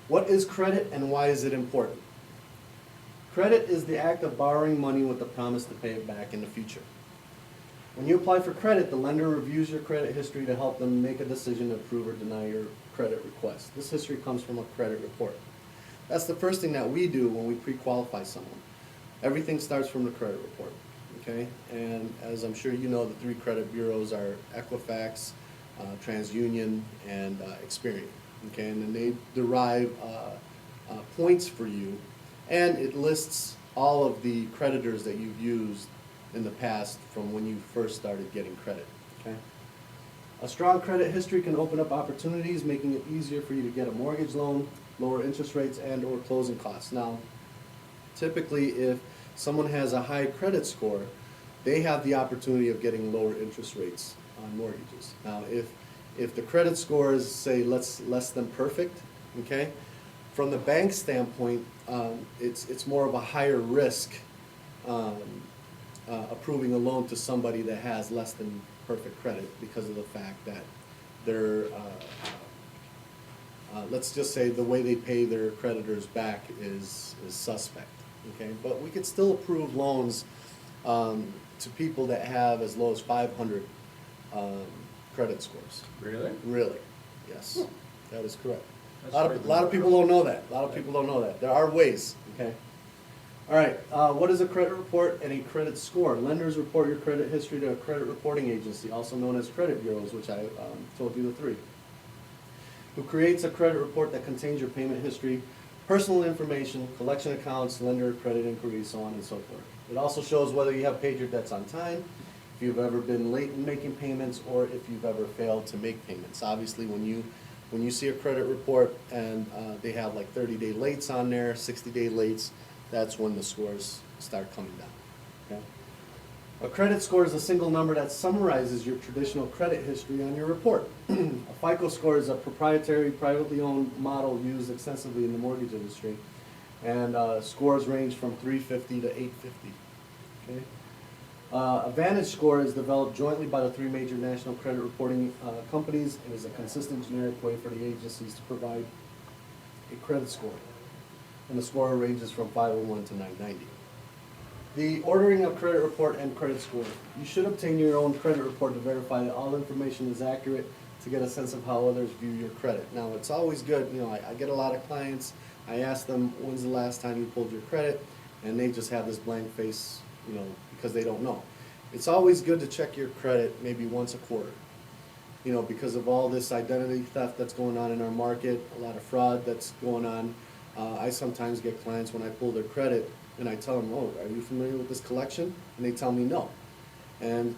What is credit and why is it important? Credit is the act of borrowing money with the promise to pay it back in the future. When you apply for credit, the lender reviews your credit history to help them make a decision to approve or deny your credit request. This history comes from a credit report. That's the first thing that we do when we pre-qualify someone. Everything starts from the credit report, okay? And as I'm sure you know, the three credit bureaus are Equifax, TransUnion, and Experian, okay? And then they derive points for you, and it lists all of the creditors that you've used in the past from when you first started getting credit, okay? A strong credit history can open up opportunities, making it easier for you to get a mortgage loan, lower interest rates, and or closing costs. Now, typically if someone has a high credit score, they have the opportunity of getting lower interest rates on mortgages. Now, if the credit score is, say, less than perfect, okay, from the bank standpoint, it's more of a higher risk approving a loan to somebody that has less than perfect credit because of the fact that they're, let's just say the way they pay their creditors back is suspect, okay? But we could still approve loans to people that have as low as 500 credit scores. Really? Really, yes, that is correct. That's A lot of people don't know that. A lot of people don't know that. There are ways, okay? All right, what is a credit report and a credit score? Lenders report your credit history to a credit reporting agency, also known as credit bureaus, which I told you the three, who creates a credit report that contains your payment history, personal information, collection accounts, lender credit inquiries, so on and so forth. It also shows whether you have paid your debts on time, if you've ever been late in making payments, or if you've ever failed to make payments. Obviously, when you see a credit report and they have like 30-day lates on there, 60-day lates, that's when the scores start coming down, okay? A credit score is a single number that summarizes your traditional credit history on your report. A FICO score is a proprietary, privately owned model used extensively in the mortgage industry, and scores range from 350 to 850, okay? A Vantage score is developed jointly by the three major national credit reporting companies and is a consistent generic way for the agencies to provide a credit score. And the score ranges from 501 to 990. The ordering of credit report and credit score. You should obtain your own credit report to verify that all information is accurate to get a sense of how others view your credit. Now, it's always good, you know, I get a lot of clients, I ask them, when's the last time you pulled your credit? And they just have this blank face, you know, because they don't know. It's always good to check your credit maybe once a quarter. You know, because of all this identity theft that's going on in our market, a lot of fraud that's going on. I sometimes get clients when I pull their credit and I tell them, oh, are you familiar with this collection? And they tell me no. And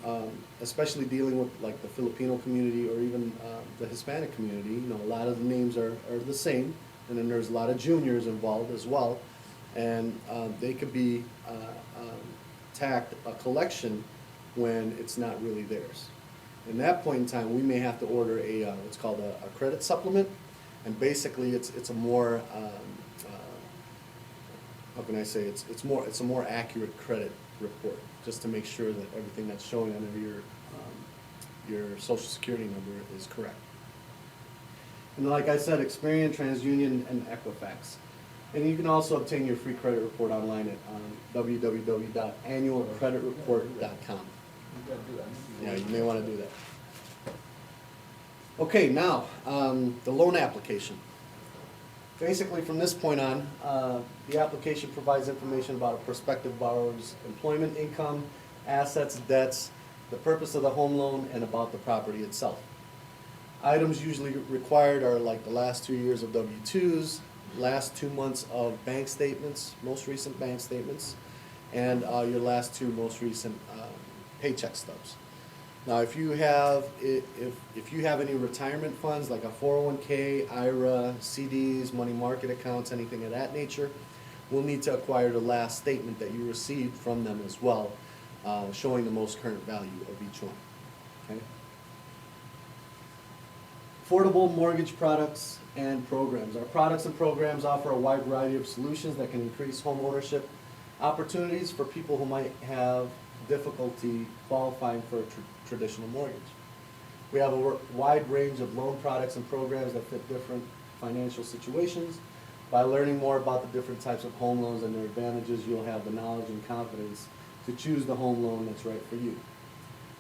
especially dealing with like the Filipino community or even the Hispanic community, you know, a lot of the names are the same, and then there's a lot of juniors involved as well, and they could be tagged a collection when it's not really theirs. In that point in time, we may have to order a what's called a credit supplement, and basically it's a more how can I say, it's a more accurate credit report, just to make sure that everything that's showing under your social security number is correct. And like I said, Experian, TransUnion, and Equifax. And you can also obtain your free credit report online at www.annualcreditreport.com. Yeah, you may want to do that. Okay, now the loan application. Basically, from this point on, the application provides information about a prospective borrower's employment, income, assets, debts, the purpose of the home loan, and about the property itself. Items usually required are like the last 2 years of W-2s, last 2 months of bank statements, most recent bank statements, and your last 2 most recent paycheck stubs. Now, if you have any retirement funds like a 401k, IRA, CDs, money market accounts, anything of that nature, we'll need to acquire the last statement that you received from them as well, showing the most current value of each one. Okay? Affordable mortgage products and programs. Our products and programs offer a wide variety of solutions that can increase home ownership opportunities for people who might have difficulty qualifying for a traditional mortgage. We have a wide range of loan products and programs that fit different financial situations. By learning more about the different types of home loans and their advantages, you'll have the knowledge and confidence to choose the home loan that's right for you.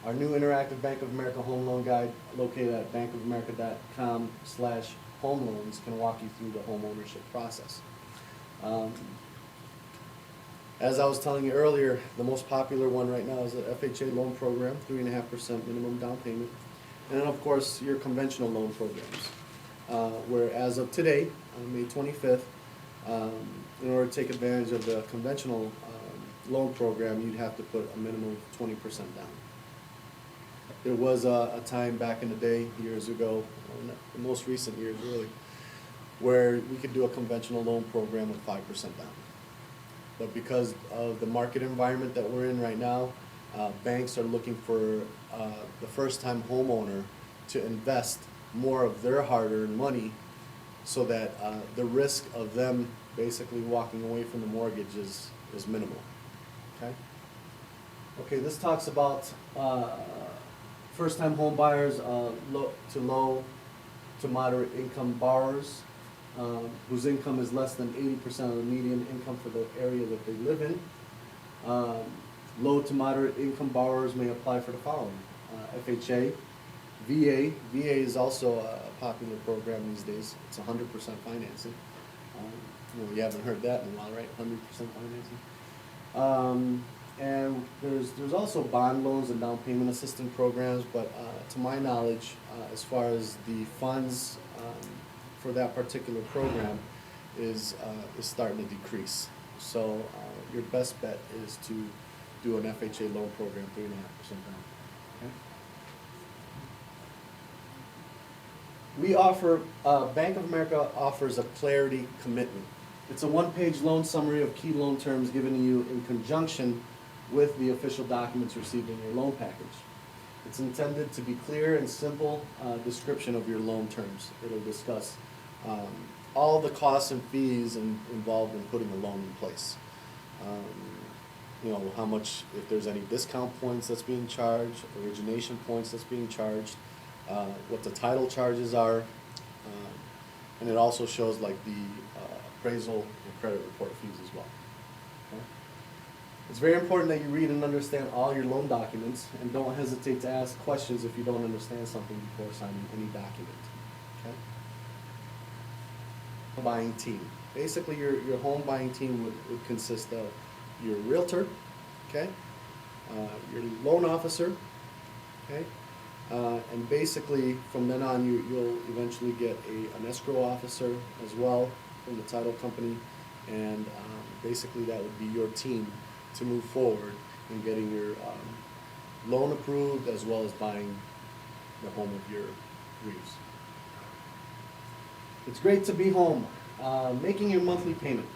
Our new interactive Bank of America home loan guide, located at bankofamerica.com/home loans, can walk you through the home ownership process. As I was telling you earlier, the most popular one right now is the FHA loan program, 3.5% minimum down payment. And then, of course, your conventional loan programs, where as of today, on May 25th, in order to take advantage of the conventional loan program, you'd have to put a minimum of 20% down. There was a time back in the day, years ago, the most recent years really, where we could do a conventional loan program with 5% down. But because of the market environment that we're in right now, banks are looking for the first-time homeowner to invest more of their hard-earned money so that the risk of them basically walking away from the mortgage is minimal. Okay? Okay, this talks about first-time home buyers, low to moderate income borrowers whose income is less than 80% of the median income for the area that they live in. Low to moderate income borrowers may apply for the following: FHA, VA. VA is also a popular program these days. It's 100% financing. You haven't heard that in a while, right? 100% financing. And there's also bond loans and down payment assistance programs, but to my knowledge, as far as the funds for that particular program is starting to decrease. So your best bet is to do an FHA loan program, 3.5% down. Okay? We offer, Bank of America offers a clarity commitment. It's a one-page loan summary of key loan terms given to you in conjunction with the official documents received in your loan package. It's intended to be clear and simple description of your loan terms. It'll discuss all the costs and fees involved in putting a loan in place. How much, if there's any discount points that's being charged, origination points that's being charged, what the title charges are, and it also shows like the appraisal and credit report fees as well. Okay? It's very important that you read and understand all your loan documents, and don't hesitate to ask questions if you don't understand something before signing any document. Okay? Buying team. Basically, your home buying team would consist of your realtor, okay, your loan officer, okay, and basically from then on you'll eventually get an escrow officer as well from the title company, and basically that would be your team to move forward in getting your loan approved as well as buying the home of your dreams. It's great to be home. Making your monthly payment.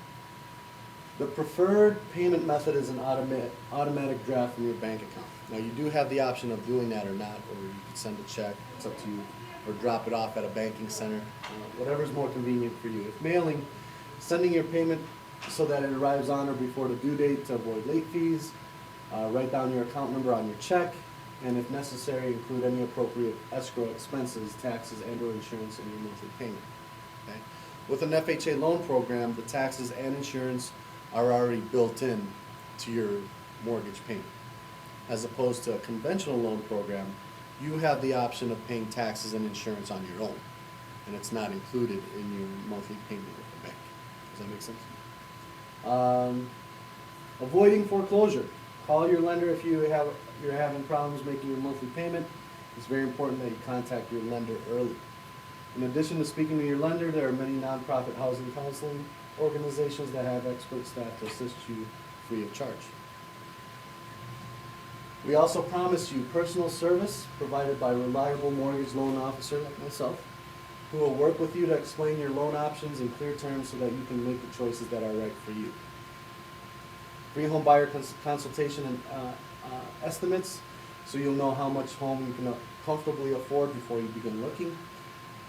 The preferred payment method is an automatic draft from your bank account. Now you do have the option of doing that or not, or you can send a check, it's up to you, or drop it off at a banking center, whatever's more convenient for you. If mailing, sending your payment so that it arrives on or before the due date to avoid late fees, write down your account number on your check, and if necessary, include any appropriate escrow expenses, taxes, and/or insurance in your monthly payment. Okay? With an FHA loan program, the taxes and insurance are already built in to your mortgage payment. As opposed to a conventional loan program, you have the option of paying taxes and insurance on your own, and it's not included in your monthly payment with the bank. Does that make sense? Avoiding foreclosure. Call your lender if you're having problems making your monthly payment. It's very important that you contact your lender early. In addition to speaking to your lender, there are many nonprofit housing counseling organizations that have expert staff to assist you free of charge. We also promise you personal service provided by a reliable mortgage loan officer like myself, who will work with you to explain your loan options in clear terms so that you can make the choices that are right for you. Free home buyer consultation and estimates, so you'll know how much home you can comfortably afford before you begin looking.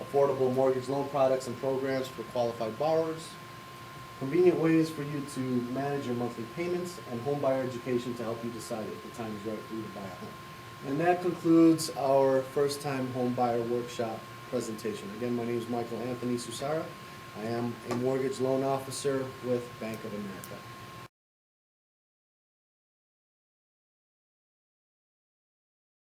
Affordable mortgage loan products and programs for qualified borrowers. Convenient ways for you to manage your monthly payments, and home buyer education to help you decide if the time is right for you to buy a home. And that concludes our first time home buyer workshop presentation. Again, my name is Michael Anthony Susara. I am a mortgage loan officer with Bank of America.